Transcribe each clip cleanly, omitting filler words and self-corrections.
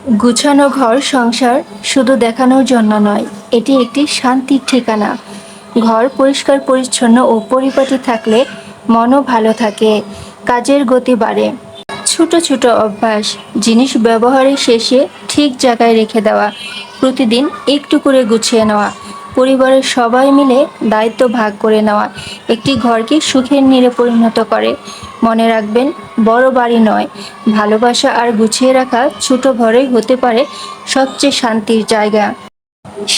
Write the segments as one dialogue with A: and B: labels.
A: গুছানো ঘর সংসার শুধু দেখানোর জন্য নয়, এটি একটি শান্তির ঠিকানা। ঘর পরিষ্কার পরিচ্ছন্ন ও পরিপাটি থাকলে মনও ভালো থাকে, কাজের গতি বাড়ে। ছোট ছোট অভ্যাস, জিনিস ব্যবহারের শেষে ঠিক জায়গায় রেখে দেওয়া, প্রতিদিন একটু করে গুছিয়ে নেওয়া, পরিবারের সবাই মিলে দায়িত্ব ভাগ করে নেওয়া একটি ঘরকে সুখের নীড়ে পরিণত করে। মনে রাখবেন, বড় বাড়ি নয়, ভালোবাসা আর গুছিয়ে রাখা ছোট ঘরেই হতে পারে সবচেয়ে শান্তির জায়গা।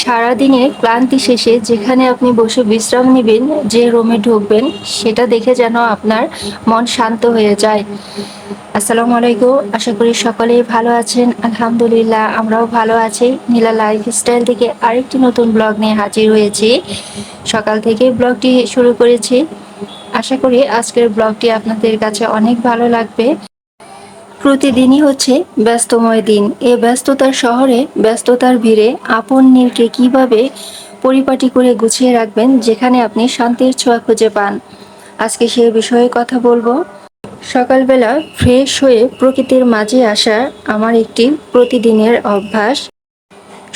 A: সারাদিনের ক্লান্তি শেষে যেখানে আপনি বসে বিশ্রাম নেবেন, যে রুমে ঢুকবেন, সেটা দেখে যেন আপনার মন শান্ত হয়ে যায়। আসসালামু আলাইকুম, আশা করি সকলেই ভালো আছেন। আলহামদুলিল্লাহ, আমরাও ভালো আছি। নীলা লাইফস্টাইল থেকে আরেকটি নতুন ব্লগ নিয়ে হাজির হয়েছি। সকাল থেকে ব্লগটি শুরু করেছি। আশা করি আজকের ব্লগটি আপনাদের কাছে অনেক ভালো লাগবে। প্রতিদিনই হচ্ছে ব্যস্তময় দিন। এ ব্যস্ততার শহরে, ব্যস্ততার ভিড়ে আপন নীড়কে কিভাবে পরিপাটি করে গুছিয়ে রাখবেন, যেখানে আপনি শান্তির ছোঁয়া খুঁজে পান, আজকে সেই বিষয়ে কথা বলবো। সকালবেলা ফ্রেশ হয়ে প্রকৃতির মাঝে আসা আমার একটি প্রতিদিনের অভ্যাস।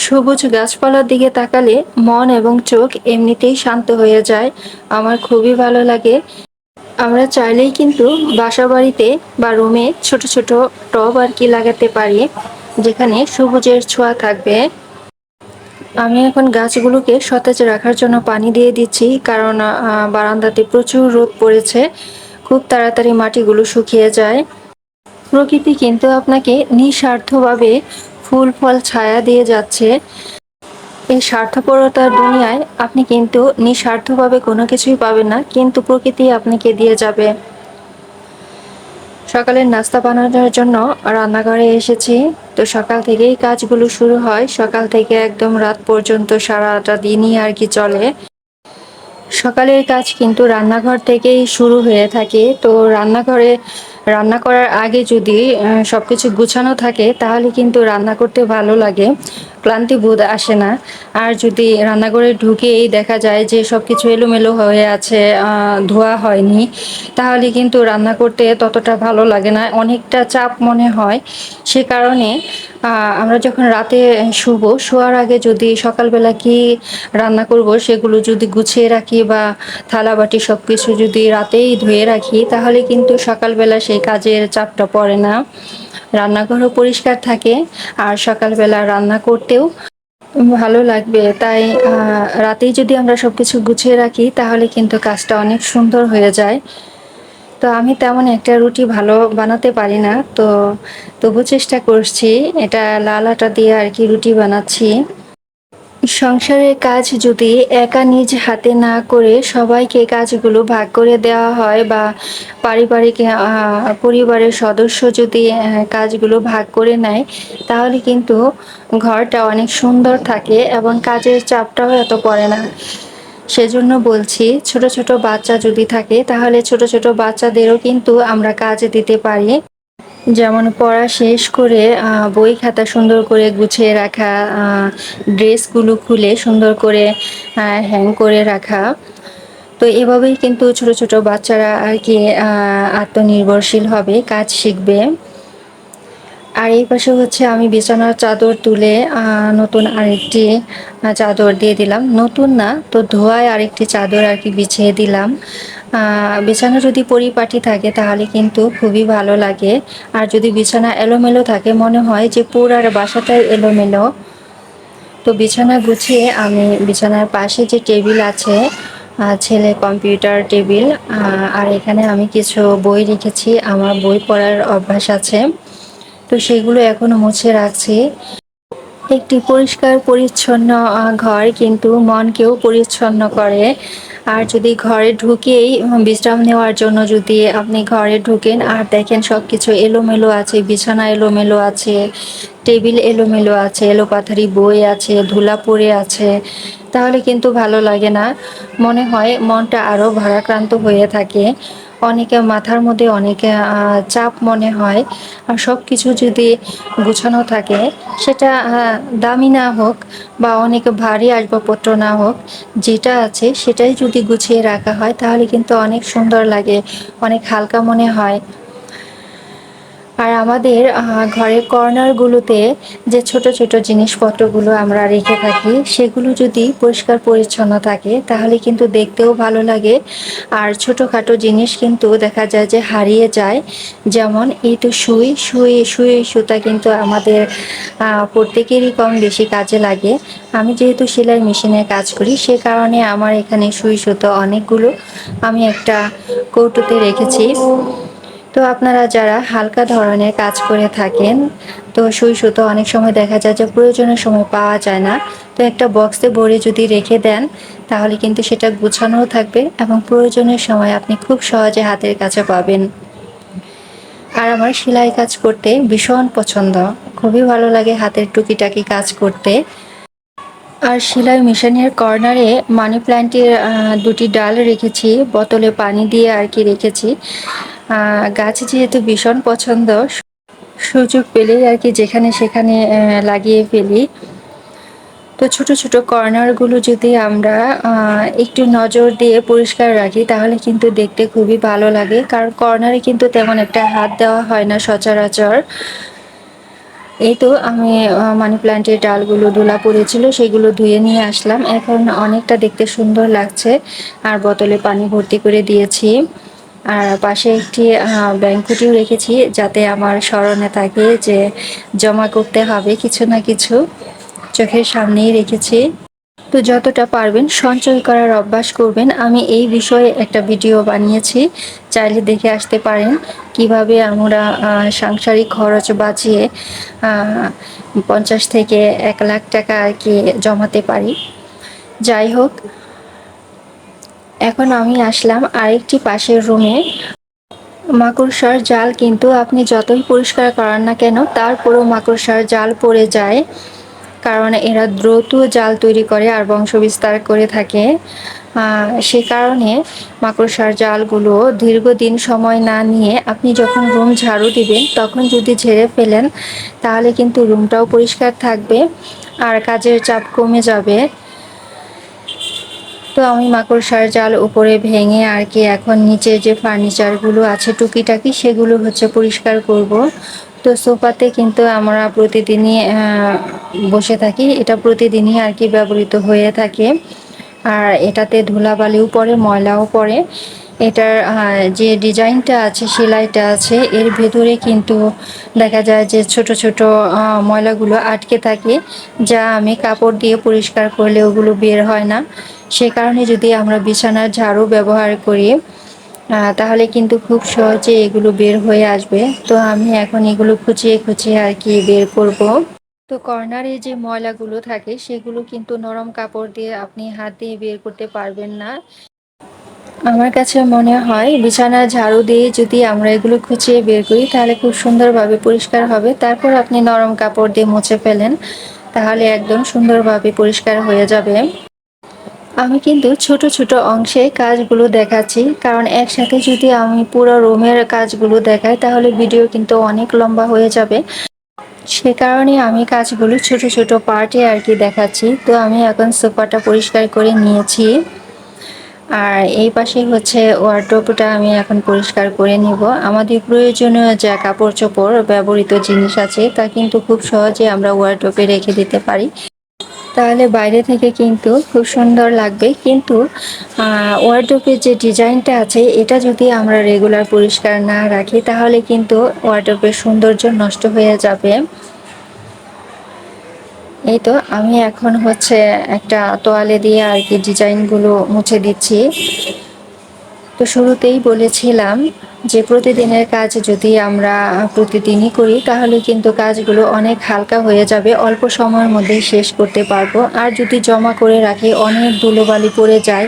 A: সবুজ গাছপালার দিকে তাকালে মন এবং চোখ এমনিতেই শান্ত হয়ে যায়। আমার খুবই ভালো লাগে। আমরা চাইলেই কিন্তু বাসাবাড়িতে বা রুমে ছোট ছোট টব আর কি লাগাতে পারি, যেখানে সবুজের ছোঁয়া থাকবে। আমি এখন গাছগুলোকে সতেজ রাখার জন্য পানি দিয়ে দিচ্ছি, কারণ বারান্দাতে প্রচুর রোদ পড়েছে, খুব তাড়াতাড়ি মাটিগুলো শুকিয়ে যায়। প্রকৃতি কিন্তু আপনাকে নিঃস্বার্থভাবে ফুল ফল ছায়া দিয়ে যাচ্ছে। এই স্বার্থপরতার দুনিয়ায় আপনি কিন্তু নিঃস্বার্থভাবে কোনো কিছুই পাবেন না, কিন্তু প্রকৃতি আপনাকে দিয়ে যাবে। সকালের নাস্তা বানানোর জন্য রান্নাঘরে এসেছি। তো সকাল থেকেই কাজগুলো শুরু হয়, সকাল থেকে একদম রাত পর্যন্ত সারাটা দিনই আর কি চলে। সকালের কাজ কিন্তু রান্নাঘর থেকেই শুরু হয়ে থাকে। তো রান্নাঘরে রান্না করার আগে যদি সবকিছু গুছানো থাকে, তাহলে কিন্তু রান্না করতে ভালো লাগে, ক্লান্তি বোধ আসে না। আর যদি রান্নাঘরে ঢুকেই দেখা যায় যে সবকিছু এলোমেলো হয়ে আছে, ধোয়া হয়নি, তাহলে কিন্তু রান্না করতে ততটা ভালো লাগে না, অনেকটা চাপ মনে হয়। সে কারণে আমরা যখন রাতে শোয়ার আগে যদি সকালবেলা কি রান্না করব সেগুলো যদি গুছিয়ে রাখি, বা থালাবাটি সব কিছু যদি রাতেই ধুয়ে রাখি, তাহলে কিন্তু সকালবেলা সেই কাজের চাপটা পড়ে না, রান্নাঘরও পরিষ্কার থাকে, আর সকালবেলা রান্না করতেও ভালো লাগবে। তাই রাতেই যদি আমরা সবকিছু গুছিয়ে রাখি, তাহলে কিন্তু কাজটা অনেক সুন্দর হয়ে যায়। তো আমি তেমন একটা রুটি ভালো বানাতে পারি না, তো তবু চেষ্টা করছি, এটা লাল আটা দিয়ে আর কি রুটি বানাচ্ছি। সংসারের কাজ যদি একা নিজ হাতে না করে সবাইকে কাজগুলো ভাগ করে দেওয়া হয়, বা পারিবারিক পরিবারের সদস্য যদি কাজগুলো ভাগ করে নেয়, তাহলে কিন্তু ঘরটা অনেক সুন্দর থাকে এবং কাজের চাপটাও এত পড়ে না। সেজন্য বলছি, ছোট ছোট বাচ্চা যদি থাকে, তাহলে ছোট ছোট বাচ্চাদেরও কিন্তু আমরা কাজ দিতে পারি। যেমন পড়া শেষ করে বই খাতা সুন্দর করে গুছিয়ে রাখা, ড্রেসগুলো খুলে সুন্দর করে হ্যাং করে রাখা। তো এভাবেই কিন্তু ছোট ছোট বাচ্চারা আর কি আত্মনির্ভরশীল হবে, কাজ শিখবে। আর এই পাশে হচ্ছে আমি বিছানার চাদর তুলে নতুন আরেকটি চাদর দিয়ে দিলাম, নতুন না তো ধোয়ায় আরেকটি চাদর আর কি বিছিয়ে দিলাম। বিছানা যদি পরিপাটি থাকে তাহলে কিন্তু খুবই ভালো লাগে, আর যদি বিছানা এলোমেলো থাকে মনে হয় যে পুরো বাসাটাই এলোমেলো। তো বিছানা গুছিয়ে আমি বিছানার পাশে যে টেবিল আছে, ছেলে কম্পিউটার টেবিল, আর এখানে আমি কিছু বই রেখেছি, আমার বই পড়ার অভ্যাস আছে, তো সেগুলো এখনো মুছে রাখছি। একটি পরিষ্কার পরিচ্ছন্ন ঘর কিন্তু মনকেও পরিচ্ছন্ন করে। আর যদি ঘরে ঢুকেই বিশ্রাম নেওয়ার জন্য যদি আপনি ঘরে ঢুকেন আর দেখেন সব কিছু এলোমেলো আছে, বিছানা এলোমেলো আছে, টেবিল এলোমেলো আছে, এলোপাথারি বই আছে, ধুলা পড়ে আছে, তাহলে কিন্তু ভালো লাগে না, মনে হয় মনটা আরও ভারাক্রান্ত হয়ে থাকে। অনেকে মাথার মধ্যে অনেকে চাপ মনে হয়। আর সব কিছু যদি গুছানো থাকে, সেটা দামি না হোক বা অনেক ভারী আসবাবপত্র না হোক, যেটা আছে সেটাই যদি গুছিয়ে রাখা হয়, তাহলে কিন্তু অনেক সুন্দর লাগে, অনেক হালকা মনে হয়। আর আমাদের ঘরের কর্নারগুলোতে যে ছোট ছোট জিনিসপত্রগুলো আমরা রেখে থাকি সেগুলো যদি পরিষ্কার পরিচ্ছন্ন থাকে তাহলে কিন্তু দেখতেও ভালো লাগে। আর ছোটোখাটো জিনিস কিন্তু দেখা যায় যে হারিয়ে যায়। যেমন এই তো সুই সুতা কিন্তু আমাদের প্রত্যেকেরই কম বেশি কাজে লাগে। আমি যেহেতু সেলাই মেশিনে কাজ করি সে কারণে আমার এখানে সুই সুতো অনেকগুলো আমি একটা কৌটোতে রেখেছি। তো আপনারা যারা হালকা ধরনের কাজ করে থাকেন, তো সুই সুতো অনেক সময় দেখা যায় যে প্রয়োজনের সময় পাওয়া যায় না, তো একটা বক্সে ভরে যদি রেখে দেন তাহলে কিন্তু সেটা গুছানোও থাকবে এবং প্রয়োজনের সময় আপনি খুব সহজে হাতের কাছে পাবেন। আর আমার সেলাই কাজ করতে ভীষণ পছন্দ, খুবই ভালো লাগে হাতের টুকিটাকি কাজ করতে। আর সেলাই মেশিনের কর্নারে মানি প্ল্যান্টের দুটি ডাল রেখেছি, বোতলে পানি দিয়ে আর কি রেখেছি। গাছ যেহেতু ভীষণ পছন্দ, সুযোগ পেলেই আর কি যেখানে সেখানে লাগিয়ে ফেলি। তো ছোট ছোট কর্নারগুলো যদি আমরা একটু নজর দিয়ে পরিষ্কার রাখি তাহলে কিন্তু দেখতে খুবই ভালো লাগে, কারণ কর্নারে কিন্তু তেমন একটা হাত দেওয়া হয় না সচরাচর। এই তো আমি মানি প্ল্যান্টের ডালগুলো ধুলা পড়েছিল সেগুলো ধুয়ে নিয়ে আসলাম, এখন অনেকটা দেখতে সুন্দর লাগছে। আর বোতলে পানি ভর্তি করে দিয়েছি। আর পাশে একটি ব্যাংকুটিও রেখেছি যাতে আমার স্মরণে থাকে যে জমা করতে হবে কিছু না কিছু, চোখের সামনেই রেখেছি। তো যতটা পারবেন সঞ্চয় করার অভ্যাস করবেন। আমি এই বিষয়ে একটা ভিডিও বানিয়েছি, চাইলে দেখে আসতে পারেন কিভাবে আমরা সাংসারিক খরচ বাঁচিয়ে 50 থেকে 1 লাখ টাকা আর কি জমাতে পারি। যাই হোক, এখন আমি আসলাম আরেকটি পাশের রুমে। মাকড়সার জাল কিন্তু আপনি যতই পরিষ্কার করান না কেন তারপরেও মাকড়সার জাল পড়ে যায়, কারণ এরা দ্রুত জাল তৈরি করে আর বংশবিস্তার করে থাকে। সে কারণে মাকড়সার জালগুলো দীর্ঘদিন সময় না নিয়ে আপনি যখন রুম ঝাড়ু দিবেন তখন যদি ঝেড়ে ফেলেন তাহলে কিন্তু রুমটাও পরিষ্কার থাকবে আর কাজের চাপ কমে যাবে। তো আমি মাকড়সার জাল উপরে ভেঙে আর কি এখন নিচে যে ফার্নিচারগুলো আছে টুকিটাকি সেগুলো হচ্ছে পরিষ্কার করব। তো সোফাতে কিন্তু আমরা প্রতিদিনই বসে থাকি, এটা প্রতিদিনই আর কি ব্যবহৃত হয়ে থাকে। আর এটাতে ধুলাবালিও পড়ে, ময়লাও পড়ে। এটার যে ডিজাইনটা আছে, সেলাইটা আছে, এর ভেতরে কিন্তু দেখা যায় যে ছোট ছোট ময়লাগুলো আটকে থাকে, যা আমি কাপড় দিয়ে পরিষ্কার করলে ওগুলো বের হয় না। সে কারণে যদি আমরা বিছানার ঝাড়ু ব্যবহার করি তাহলে কিন্তু খুব সহজে এগুলো বের হয়ে আসবে। তো আমি এখন এগুলো খুঁচিয়ে খুঁচিয়ে আর কি বের করব। তো কর্নারে যে ময়লাগুলো থাকে সেগুলো কিন্তু নরম কাপড় দিয়ে আপনি হাত দিয়ে বের করতে পারবেন না। আমার কাছে মনে হয় বিছানার ঝাড়ু দিয়ে যদি আমরা এগুলো খুঁচিয়ে বের করি তাহলে খুব সুন্দরভাবে পরিষ্কার হবে। তারপর আপনি নরম কাপড় দিয়ে মুছে ফেলেন, তাহলে একদম সুন্দরভাবে পরিষ্কার হয়ে যাবে। আমি কিন্তু ছোট ছোট অংশে কাজগুলো দেখাচ্ছি, কারণ একসাথে যদি আমি পুরো রুমের কাজগুলো দেখাই তাহলে ভিডিও কিন্তু অনেক লম্বা হয়ে যাবে। সে কারণে আমি কাজগুলো ছোট ছোট পার্টে আর কি দেখাচ্ছি। তো আমি এখন সোফাটা পরিষ্কার করে নিয়েছি, আর এই পাশে হচ্ছে ওয়ারড্রোবটা আমি এখন পরিষ্কার করে নিব। আমাদের প্রয়োজনীয় যা কাপড় চোপড় ব্যবহৃত জিনিস আছে তা কিন্তু খুব সহজে আমরা ওয়ারড্রোবে রেখে দিতে পারি, তাহলে বাইরে থেকে কিন্তু খুব সুন্দর লাগবে। কিন্তু ওয়ারড্রোবের যে ডিজাইনটা আছে এটা যদি আমরা রেগুলার পরিষ্কার না রাখি তাহলে কিন্তু ওয়ারড্রোবের সৌন্দর্য নষ্ট হয়ে যাবে। এই তো আমি এখন হচ্ছে একটা তোয়ালে দিয়ে আর কি ডিজাইনগুলো মুছে দিচ্ছি। তো শুরুতেই বলেছিলাম যে প্রতিদিনের কাজ যদি আমরা প্রতিদিনই করি তাহলে কিন্তু কাজগুলো অনেক হালকা হয়ে যাবে, অল্প সময়ের মধ্যেই শেষ করতে পারবো। আর যদি জমা করে রাখি অনেক ধুলোবালি পড়ে যায়,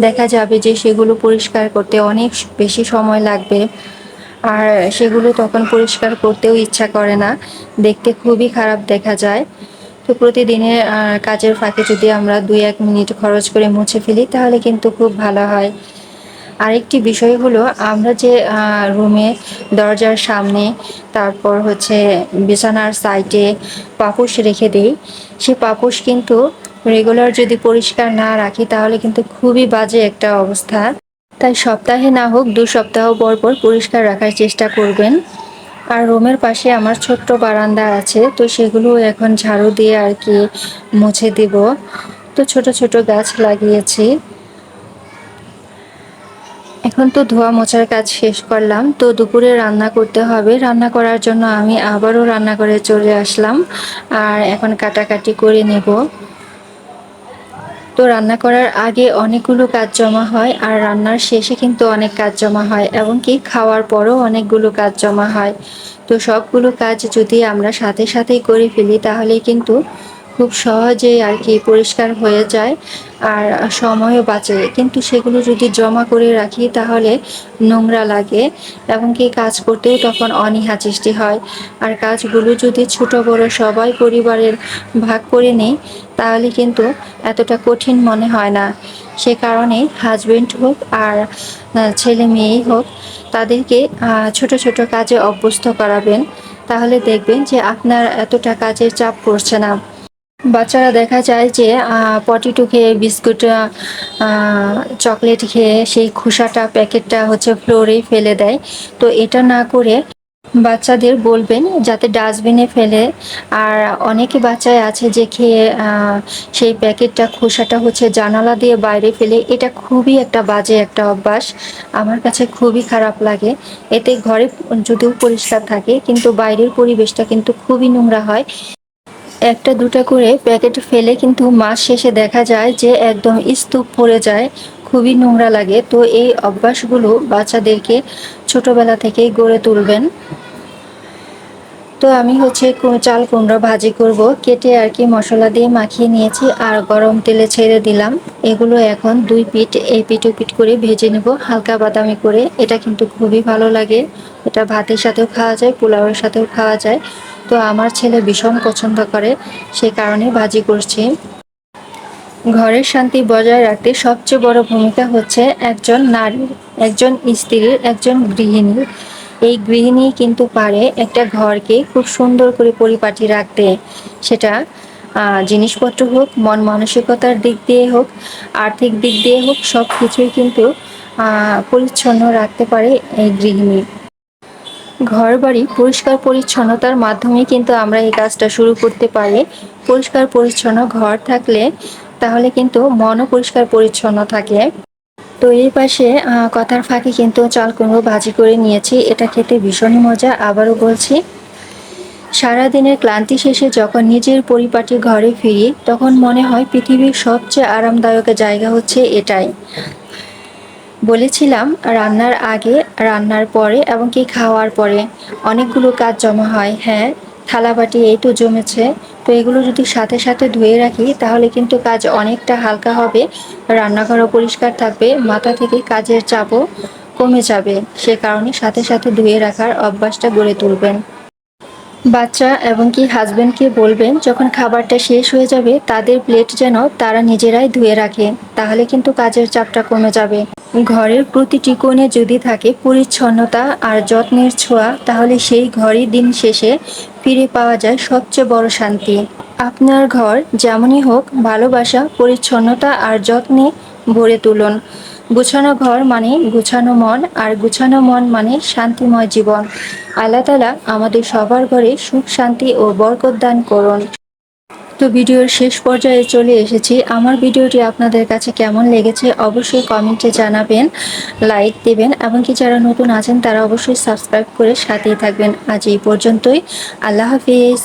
A: দেখা যাবে যে সেগুলো পরিষ্কার করতে অনেক বেশি সময় লাগবে, আর সেগুলো তখন পরিষ্কার করতেও ইচ্ছা করে না, দেখতে খুবই খারাপ দেখা যায়। তো প্রতিদিনের কাজের ফাঁকে যদি আমরা 2-1 মিনিট খরচ করে মুছে ফেলি তাহলে কিন্তু খুব ভালো হয়। আরেকটি বিষয় হলো আমরা যে রুমে দরজার সামনে, তারপর হচ্ছে বিছানার সাইডে পাপোশ রেখে দিই, সে পাপোশ কিন্তু রেগুলার যদি পরিষ্কার না রাখি তাহলে কিন্তু খুবই বাজে একটা অবস্থা। তাই সপ্তাহে না হোক 2 সপ্তাহ পর পর পরিষ্কার রাখার চেষ্টা করবেন। আর রুমের পাশে আমার ছোট্ট বারান্দা আছে, তো সেগুলো এখন ঝাড়ু দিয়ে আর কি মুছে দিব। তো ছোট ছোট গাছ লাগিয়েছি। এখন তো ধোয়া মোছার কাজ শেষ করলাম, তো দুপুরে রান্না করতে হবে। রান্না করার জন্য আমি আবারও রান্নাঘরে চলে আসলাম, আর এখন কাটাকাটি করে নেব। তো রান্না করার আগে অনেকগুলো কাজ জমা হয়, আর রান্নার শেষে কিন্তু অনেক কাজ জমা হয়, এবং কি খাওয়ার পরও অনেকগুলো কাজ জমা হয়। তো সবগুলো কাজ যদি আমরা সাথে সাথেই করে ফেলি তাহলে কিন্তু খুব সহজেই আর কি পরিষ্কার হয়ে যায়, আর সময়ও বাঁচে। কিন্তু সেগুলো যদি জমা করে রাখি তাহলে নোংরা লাগে, এবং কি কাজ করতেও তখন অনীহা সৃষ্টি হয়। আর কাজগুলো যদি ছোট বড় সবাই পরিবারের ভাগ করে নিই তাহলে কিন্তু এতটা কঠিন মনে হয় না। সে কারণে হাজবেন্ড হোক আর ছেলে মেয়েই হোক, তাদেরকে ছোট ছোট কাজে অভ্যস্ত করাবেন, তাহলে দেখবেন যে আপনার এতটা কাজের চাপ পড়ছে না। বাচ্চারা দেখা যায় যে পটিটু খেয়ে বিস্কুট চকলেট খেয়ে সেই খোসাটা প্যাকেটটা হচ্ছে ফ্লোরেই ফেলে দেয়। তো এটা না করে বাচ্চাদের বলবেন যাতে ডাস্টবিনে ফেলে। আর অনেকে বাচ্চায় আছে যে খেয়ে সেই প্যাকেটটা খোসাটা হচ্ছে জানালা দিয়ে বাইরে ফেলে। এটা খুবই একটা বাজে একটা অভ্যাস, আমার কাছে খুবই খারাপ লাগে। এতে ঘরে যদিও পরিষ্কার থাকে কিন্তু বাইরের পরিবেশটা কিন্তু খুবই নোংরা হয়। একটা দুটা করে প্যাকেট ফেলে কিন্তু মাস শেষে দেখা যায় যে একদম স্তূপ পড়ে যায়, খুবই নোংরা লাগে। তো এই অভ্যাসগুলো বাচ্চাদেরকে ছোটবেলা থেকেই গড়ে তুলবেন। তো আমি হচ্ছে চাল কুমড়ো ভাজি করব, কেটে আর কি মশলা দিয়ে মাখিয়ে নিয়েছি আর গরম তেলে ছেড়ে দিলাম। এগুলো এখন দুই পিঠ এই পিঠ ও পিঠ করে ভেজে নেব হালকা বাদামি করে। এটা কিন্তু খুবই ভালো লাগে, এটা ভাতের সাথেও খাওয়া যায়, পোলাওয়ের সাথেও খাওয়া যায়। তো আমার ছেলে ভীষণ পছন্দ করে, সে কারণে ভাজি করছি। ঘরের শান্তি বজায় রাখতে সবচেয়ে বড় ভূমিকা হচ্ছে একজন নারীর, একজন স্ত্রীর, একজন গৃহিণীর। এই গৃহিণী কিন্তু পারে একটা ঘরকে খুব সুন্দর করে পরিপাটি রাখতে। সেটা জিনিসপত্র হোক, মন মানসিকতার দিক দিয়ে হোক, আর্থিক দিক দিয়ে হোক, সব কিছুই কিন্তু পরিচ্ছন্ন রাখতে পারে এই গৃহিণী। ঘর বাড়ি পরিষ্কার পরিচ্ছন্নতার মাধ্যমে কিন্তু আমরা এই কাজটা শুরু করতে পারি। পরিষ্কার পরিচ্ছন্ন ঘর থাকলে তাহলে কিন্তু মনও পরিষ্কার পরিচ্ছন্ন থাকে। তো এই পাশে কথার ফাঁকে কিন্তু চাল কুমড়ো ভাজি করে নিয়েছি, এটা খেতে ভীষণই মজা। আবারও বলছি, সারাদিনের ক্লান্তি শেষে যখন নিজের পরিপাটি ঘরে ফিরি তখন মনে হয় পৃথিবীর সবচেয়ে আরামদায়ক জায়গা হচ্ছে এটাই। বলেছিলাম রান্নার আগে, রান্নার পরে এবং কি খাওয়ার পরে অনেকগুলো কাজ জমা হয়। হ্যাঁ, থালাবাটি এই তো জমেছে, তো এগুলো যদি সাথে সাথে ধুয়ে রাখি তাহলে কিন্তু কাজ অনেকটা হালকা হবে, রান্নাঘরও পরিষ্কার থাকবে, মাথা থেকে কাজের চাপও কমে যাবে। সে কারণে সাথে সাথে ধুয়ে রাখার অভ্যাসটা গড়ে তুলবেন। বাচ্চা এবং কি হাজবেন্ডকে বলবেন যখন খাবারটা শেষ হয়ে যাবে তাদের প্লেট যেন তারা নিজেরাই ধুয়ে রাখে, তাহলে কিন্তু কাজের চাপটা কমে যাবে। ঘরের প্রতিটি কোণে যদি থাকে পরিচ্ছন্নতা আর যত্নের ছোঁয়া তাহলে সেই ঘরই দিন শেষে ফিরে পাওয়া যায় সবচেয়ে বড় শান্তি। আপনার ঘর যেমনই হোক, ভালোবাসা, পরিচ্ছন্নতা আর যত্নে ভরে তুলুন। গুছানো ঘর মানে গুছানো মন, আর গুছানো মন মানে শান্তিময় জীবন। আল্লাহ তাআলা আমাদের সবার ঘরে সুখ শান্তি ও বরকত দান করুন। তো ভিডিওর শেষ পর্যায়ে চলে এসেছি। আমার ভিডিওটি আপনাদের কাছে কেমন লেগেছে অবশ্যই কমেন্টে জানাবেন, লাইক দেবেন, এমনকি যারা নতুন আছেন তারা অবশ্যই সাবস্ক্রাইব করে সাথেই থাকবেন। আজ এই পর্যন্তই, আল্লাহ হাফিজ।